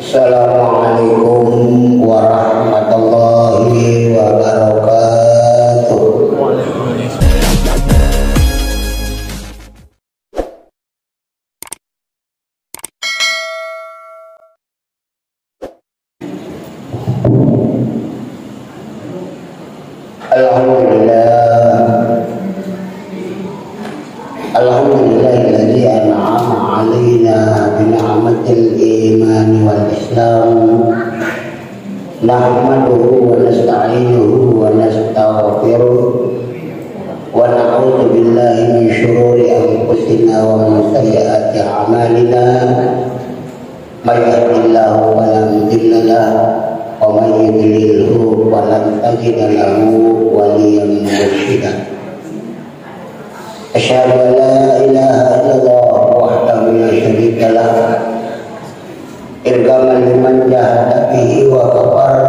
Assalamualaikum warahmatullahi wabarakatuh. Alhamdulillahilladzi an'ama 'alaina bi ni'matil iman wal islam. Nahmaduhu wa nasta'inuhu wa nastaghfiruh wa na'udzu billahi min shururi anfusina wa min sayyiati a'malina. May yahdihillahu fala mudilla lahu wa may yudlilhu falan tajida lahu waliyyan mursyida. Asyhadu an la ilaha illallah wahdahu la syarika lah irgaman liman jahada bihi wa kafar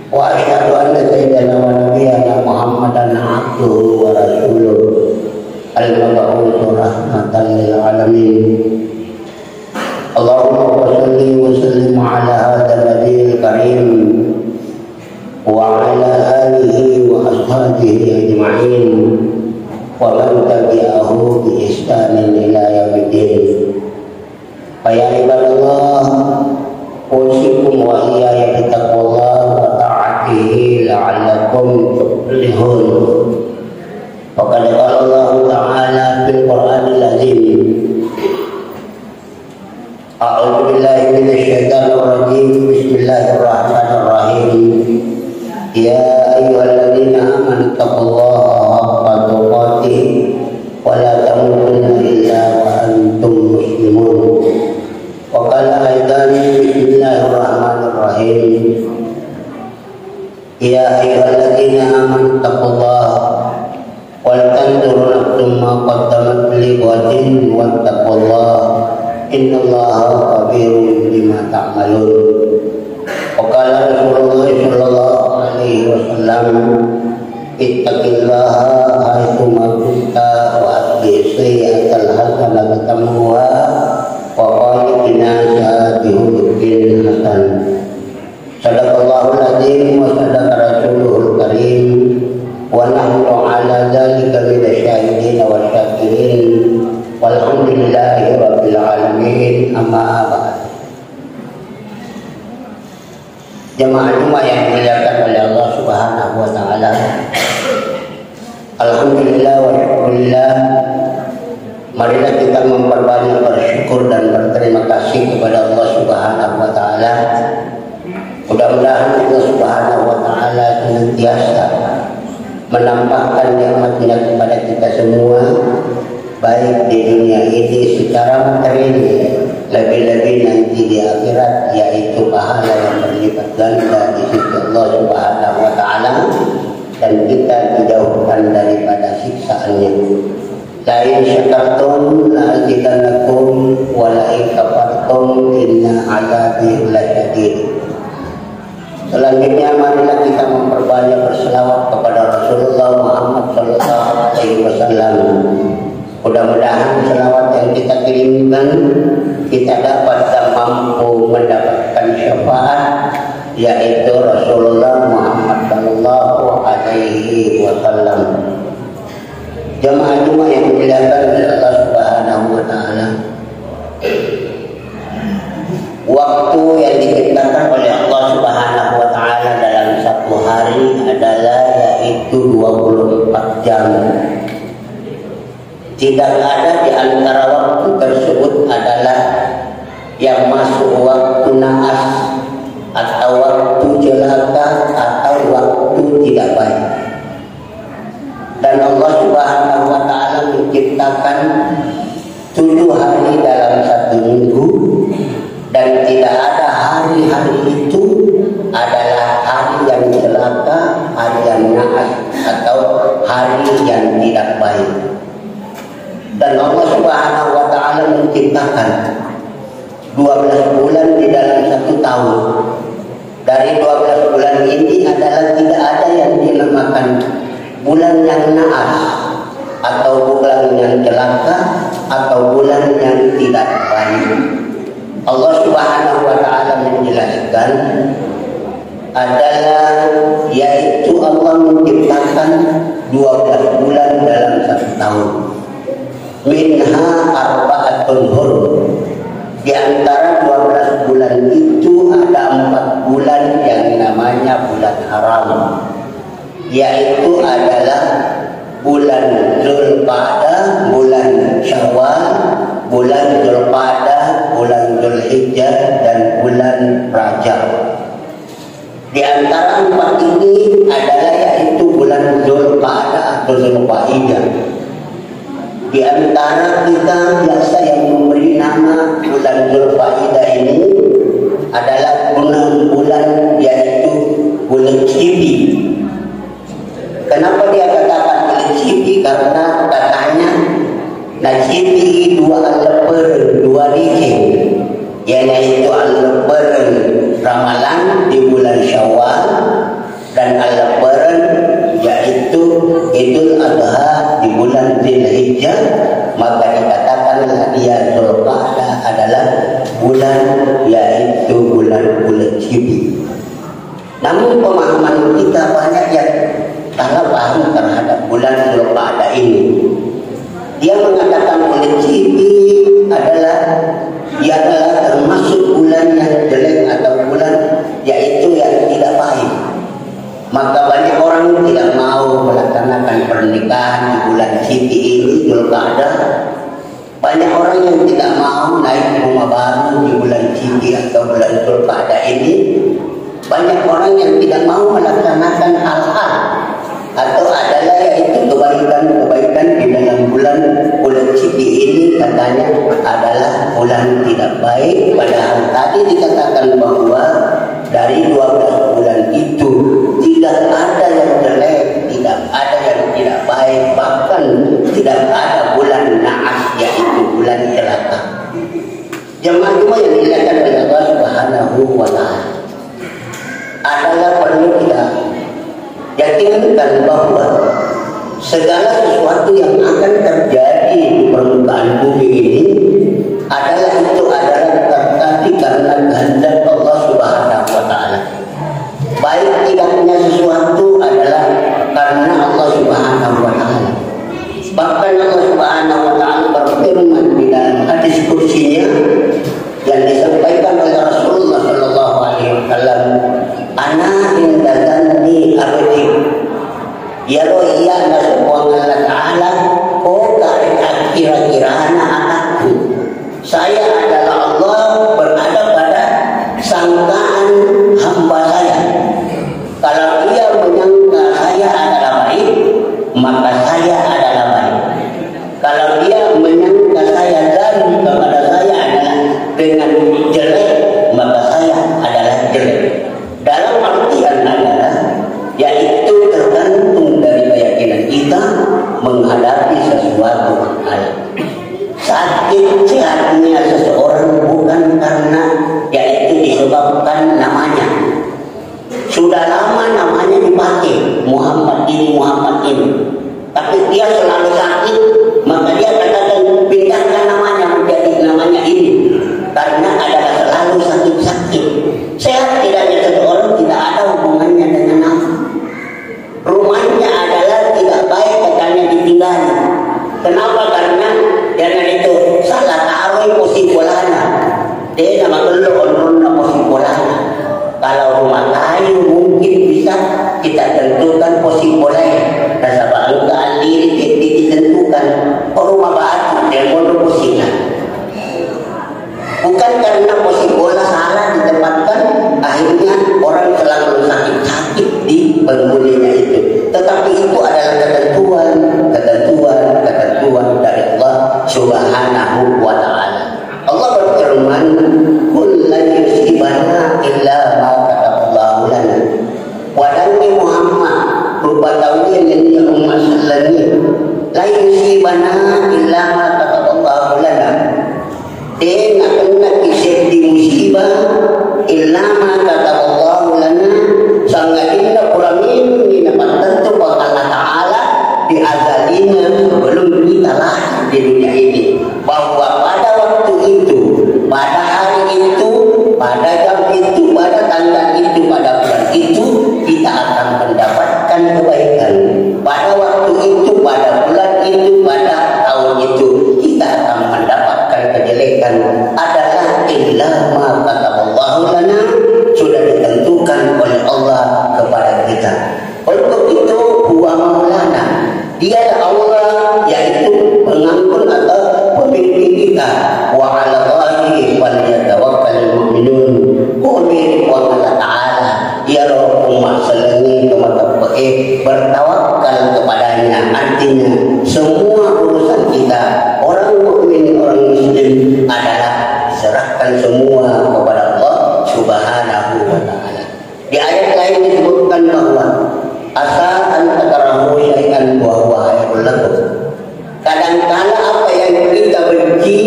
wa asyhadu anna sayyidana wa nabiyyana Muhammadan abduhu wa rasuluh al-mab'uts rahmatan lil alamin. Allahumma shalli wa sallim ala hadzal nabiyil karim wa ala alihi wa ashabihi ajma'in wa man tabi'ahu bi ihsanin ila yaumiddin. Ya ibadallah, usikum wa iyaya bittaqwallah wa ta'atihi la'allakum tuflihun. Wa qad qala Allah ta'ala fil Qur'anil azim, a'udzu billahi minasy syaithanir rajim, bismillahirrahmanirrahim. Ya ayyuhalladzina amanu taqullaha haqqa tuqatih wa la tamutunna illa wa antum muslimun. Wa qala aidan bismillahirrahmanirrahim. Ya ayyuhalladzina amanu taqullaha wal tanzur nafsum ma qaddamat lighadin wattaqullaha innallaha khabirun bima ta'malun. Wa qala Rasulullah sallallahu alaihi wasallam, ittaqillaha haitsu ma kunta wa atbi sayyi'atal hasanata tamhuha wa qaliqin nasa bi khuluqin hasan. Sadaqallahul azim wa sadaqa rasuluhul karim wa nahnu ala dzalika minasyahidin wa syakirin walhamdulillahi rabbil alamin. Amma ba'd. Jemaah-jemaah yang dimuliakan oleh Allah Subhanahu wa taala. Alhamdulillah wa syukurillah. Marilah kita memperbanyak bersyukur dan berterima kasih kepada Allah Subhanahu wa taala. Mudah-mudahan Allah Subhanahu wa taala senantiasa menambahkan nikmat-Nya kepada kita semua, baik di dunia ini secara materi, lebih-lebih nanti di akhirat, yaitu pahala yang berlipat ganda di sisi Allah Subhanahu wa taala, dan kita dijauhkan daripada siksaannya. La in syakartum la azidannakum wa la in kafartum inna 'adzabi lasyadid. Selanjutnya marilah kita memperbanyak berselawat kepada Rasulullah Muhammad sallallahu alaihi wasallam. Mudah-mudahan selawat yang kita kirimkan kita dapat dan mampu mendapatkan syafaat, yaitu Rasulullah Muhammad sallallahu alaihi wasallam. Jemaah-jemaah yang dimuliakan oleh Allah Subhanahu wa taala, waktu yang diciptakan oleh Allah Subhanahu wa taala dalam satu hari adalah yaitu 24 jam. Tidak ada di antara waktu tersebut adalah yang masuk waktu naas atau waktu celaka atau waktu tidak baik. Dan Allah Subhanahu wa taala menciptakan 7 hari dalam satu minggu, dan tidak ada hari-hari itu adalah hari yang celaka, hari yang naas atau hari yang tidak baik. Dan Allah Subhanahu wa taala menciptakan 12 bulan di dalam satu tahun. Dari 12 bulan ini adalah tidak ada yang dinamakan bulan yang naas atau bulan yang celaka atau bulan yang tidak baik. adalah yaitu Allah menciptakan 12 bulan dalam 1 tahun. Minha arba'atun hurum. Di antara 12 bulan itu ada 4 bulan yang namanya bulan haram, yaitu adalah bulan Zulqa'dah, bulan Syawal, bulan Zulqa'dah, bulan Zulhijjah, dan bulan Rajab. Di antara 4 ini adalah yaitu bulan Zulqa'dah atau Zulqa'dah. Di antara kita biasa yang memberi nama bulan Zulqa'dah ini adalah bulan yaitu bulan Cibi. Kenapa dia katakan bulan Cibi? Karena katanya Cibi 2 al-leper 2 dikit, yaitu al-leper Ramalan di bulan Syawal dan al-leper yaitu Idul Adha di bulan Dzulhijjah. Maka dikatakanlah dia Zulqa'dah adalah bulan yaitu bulan Cibi. Namun pemahaman kita banyak yang salah paham terhadap bulan Zulqa'dah ini. Dia mengatakan bulan Cibi adalah termasuk bulan yang jelek atau bulan yaitu yang tidak baik. Maka banyak orang tidak mau melaksanakan pernikahan di bulan Cibi ini, Zulqa'dah. Banyak orang yang tidak mau naik rumah baru di bulan Cibi atau bulan Zulqa'dah ini. Banyak orang yang tidak mau melaksanakan hal-hal atau adalah yaitu kebaikan-kebaikan di dalam bulan Cibi ini katanya adalah bulan tidak baik. Padahal tadi dikatakan bahwa dari 12 bulan itu tidak ada yang jelek, tidak ada yang tidak baik, bahkan tidak ada bulan naas yaitu bulan celaka. Jemaah-jemaah yang dilakukan oleh Allah Subhanahu wa Ta'ala adalah perlu kita yakinkan bahwa segala sesuatu yang akan terjadi di permukaan bumi ini adalah terjadi karena kehendak Allah Subhanahu wa Ta'ala. Baik tidaknya sesuatu adalah karena Allah Subhanahu wa Ta'ala. Bahkan Allah Subhanahu wa Ta'ala berfirman di dalam hadis kursinya yang disampaikan oleh Rasulullah sallallahu alaihi wasallam, "Ana inda dzanni abdi." Ya lo iya na subhanahu wa ta'ala, oh kira-kira anakku. Saya adalah Allah berada pada sangkaan hamba saya. Kalau dia menyangka saya adalah baik, maka saya adalah baik. Kalau dia menyangka saya zalim kepada saya adalah dengan jelek, maka saya adalah jelek. Dalam artian adalah yaitu tergantung dari keyakinan kita menghadapi sesuatu hal. Sakit sehatnya seseorang bukan karena yaitu disebabkan namanya. Sudah lama namanya dipakai Muhammad ini, tapi dia selalu sakit, maka dia katakan pindahkan namanya menjadi namanya ini, karena adalah selalu sakit-sakit. Sehat tidaknya seseorang tidak ada hubungannya dengan nama. Rumahnya adalah tidak baik katanya ditinggali. Kenapa? Karena dengan itu salah taruh posipolana. Dia nama kelon posipolana. Kalau rumah kayu mungkin bisa kita tentukan posipolanya. Nasabah engkau diri ditentukan. Rumah batu dia mau posisinya. Bukan karena posibola salah ditempatkan, akhirnya orang selalu sakit-sakit di penghuninya itu. Tetapi itu adalah ketentuan dari Allah Subhanahu wa Ta'ala. Allah berfirman, "Qul la yusibana illa ma kataballahu lana." Wahai Muhammad, rupa tauhid yang dia umat sallallahu la yusibana illa ma kataballahu lana. Dia nak kena kisah di musibah illa ma kataballahu lana. Sangat indah kurang ini dapat tentu Allah Ta'ala di azalina sebelum kita lahir di dunia ini, bahwa pada waktu itu, pada hari itu, pada jam itu, pada tanggal itu, pada bulan itu adalah illa ma kataballahu lana, sudah ditentukan oleh Allah kepada kita. Untuk itu huwa maulana, dia Allah yaitu pengampun atau pemimpin kita. Wa 'ala Allahi falyatawakkalul mu'minun. Qul wa ta'ala ya rabbukum masalani bertawakal kepadanya, artinya semua urusan kita orang mukmin, orang muslim adalah serahkan semua kepada Allah Subhanahu wa ta'ala. Di ayat lain disebutkan bahwa asa an takrahu syai'an wa huwa khairul lakum. Kadangkala apa yang kita benci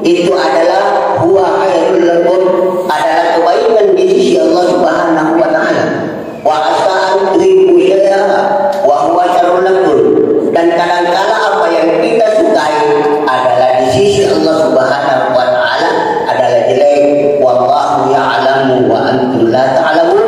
itu adalah huwa khairul lakum, adalah kebaikan di sisi Allah Subhanahu wa ta'ala. Wa asa an tuhibbu syai'an wa huwa syarrul lakum. Dan kadangkala apa yang kita sukai adalah di sisi Allah Subhanahu wa ta'ala adalah jelek. Wallahu ya'lamu wa antum la ta'lamun.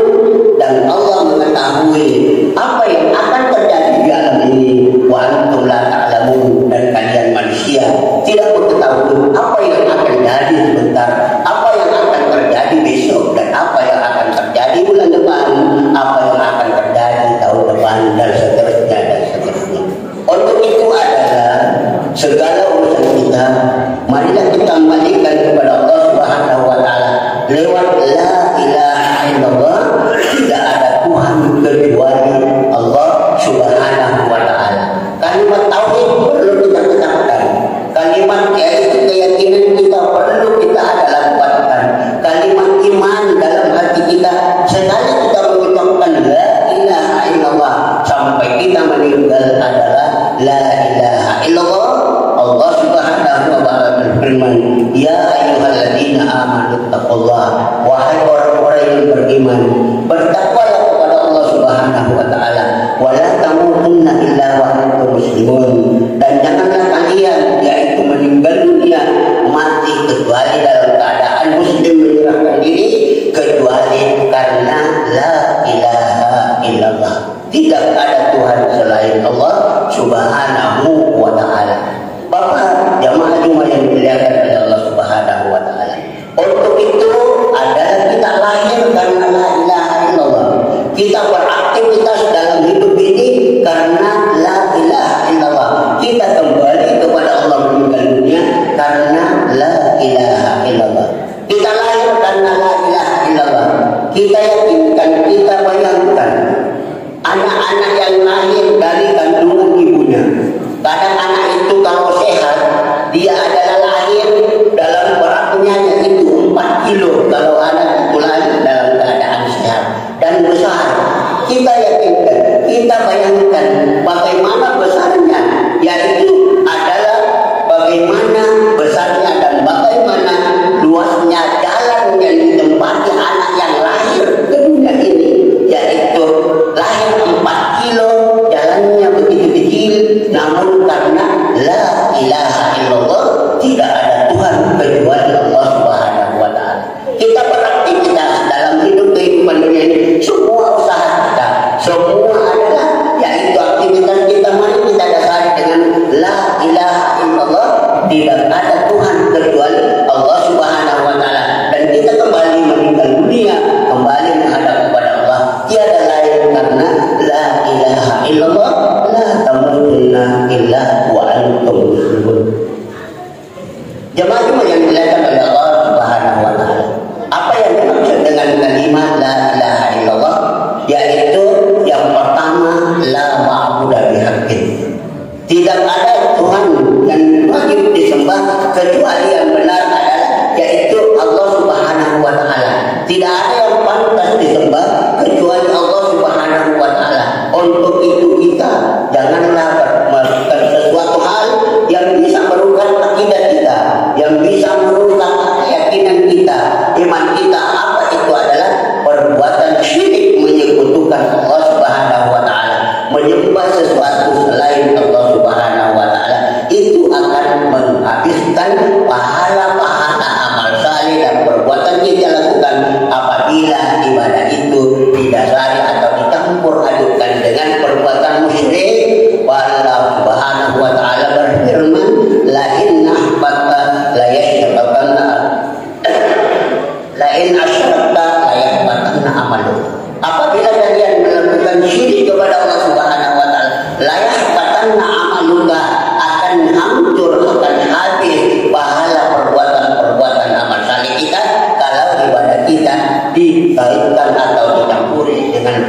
Dan Allah mengetahui apa yang akan terjadi di alam ini. Wa antum la ta'lamun, dan kalian manusia tidak mengetahui apa yang akan jadi sebentar, apa yang akan terjadi besok, dan apa yang akan terjadi bulan depan, apa yang akan terjadi tahun depan, dan seterusnya dan seterusnya. Untuk itu adalah segala urusan kita, marilah kita kembalikan kepada Allah Subhanahu wa ta'ala lewat la ilaha illallah. Tidak ada Tuhan kecuali Allah Subhanahu wa ta'ala. Kalimat tauhid perlu kita katakan, kalimat yaitu keyakinan kita perlu kita adalah kuatkan, kalimat iman dalam hati kita sekali kita mengucapkan la ilaha illallah sampai kita meninggal adalah la ilaha illallah. Allah Subhanahu wa ta'ala berfirman, ya ayyuhalladzina amanu taqullah, wahai orang-orang yang beriman, bertakwalah kepada Allah Subhanahu wa ta'ala, wa la tamutunna illa wa antum muslimun, dan janganlah kalian yaitu meninggal dunia mati kecuali dalam keadaan muslim, menyerahkan diri, kecuali karena la ilaha illallah. Tidak ada Tuhan selain Allah Subhanahu wa ta'ala. Bapak jamaah Jumat yang dimuliakan oleh Allah Subhanahu wa ta'ala. Untuk itu adalah kita lahir karena la ilaha illallah. Kita beraktivitas dalam hidup ini karena la ilaha illallah. Kita kembali kepada Allah meninggal dunia karena la ilaha illallah. Kita lahir karena la ilaha illallah. Kita yakinkan, kita bayangkan anak-anak yang lahir dari kandungan ibunya. Kadang anak itu kalau sehat, dia adalah lahir dalam beratnya yaitu 4 kilo. Kalau anak itu lahir dalam keadaan sehat dan besar, kita yakinkan, kita bayangkan bagaimana besarnya, yaitu adalah bagaimana besarnya dan bagaimana luasnya jalan yang ditempati anak yang lahir ke dunia ini.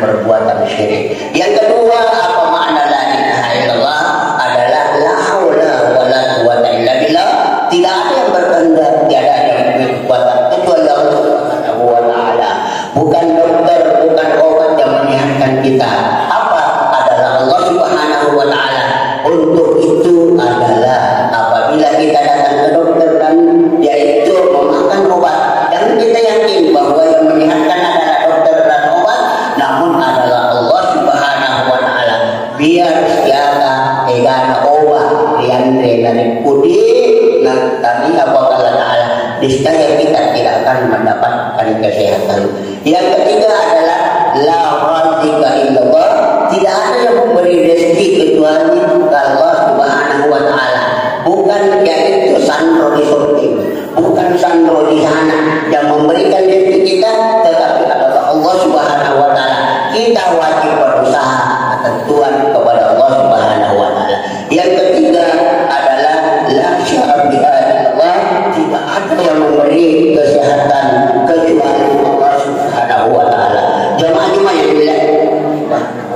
perbuatan syirik. Yang kedua, apa makna la ilaha illallah? Adalah la haula wala quwwata illa billah. Tidak ada yang berkehendak, tiada ada yang memiliki kekuatan kecuali Allah Subhanahu wa taala. Bukan dokter, bukan obat yang menyehatkan kita. Apa? Adalah Allah Subhanahu wa taala. Untuk itu adalah apabila kita datang ke dokter dan dia itu memakan obat, dan kita yakin bahwa yang menyehatkan adalah dokter dan obat, namun adalah Allah Subhanahu wa taala. Biar siapa egana obat yang dari pudi nah tadi apa kala taala niscaya kita tidak akan mendapatkan kesehatan. Yang ketiga adalah la razika illallah. Tidak ada yang memberi rezeki kecuali Allah Subhanahu wa taala. Bukan yaitu sandro di surga, bukan sandro di sana yang memberikan rezeki kita, tetapi adalah Allah Subhanahu wa taala. Kita wajib berusaha ketentuan kepada Allah Subhanahu wa taala. Yang ketiga adalah la syarbiha illallah. Tidak ada yang memberi kesehatan kecuali Allah Subhanahu wa taala. Jemaah-jemaah yang dimuliakan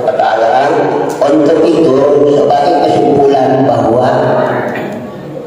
Allah taala, untuk itu sebagai kesimpulan bahwa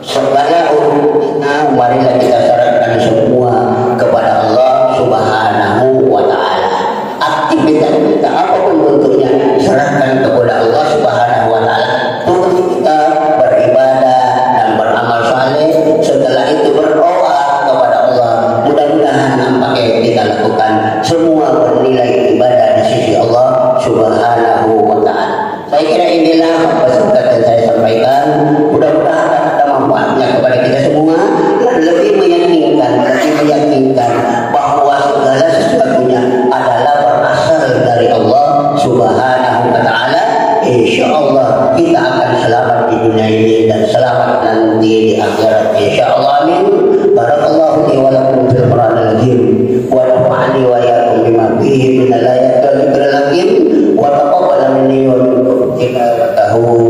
segala urusan marilah kita serahkan semua kepada Allah Subhanahu wa taala. Aktivitas kita apapun bentuknya serahkan kepada Allah Subhanahu wa taala. Tugas kita beribadah dan beramal saleh, setelah itu berdoa kepada Allah. Mudah-mudahan nampaknya kita lakukan semua bernilai ibadah di sisi Allah Subhanahu wa taala. Saya kira inilah apa yang saya sampaikan. Mudah-mudahan ada manfaatnya kepada kita semua dan lebih meyakinkan bahwa segala sesuatunya adalah berasal dari Allah Subhanahu wa taala. Insyaallah kita akan selamat di dunia ini dan selamat nanti di akhirat. Insyaallah amin. Barakallahu li wa lakum fil Qur'anil Karim wa nafa'ani wa iyyakum bima fihi min al-ayati wal dhikril hakim wa taqabbal minni wa minkum tilawatahu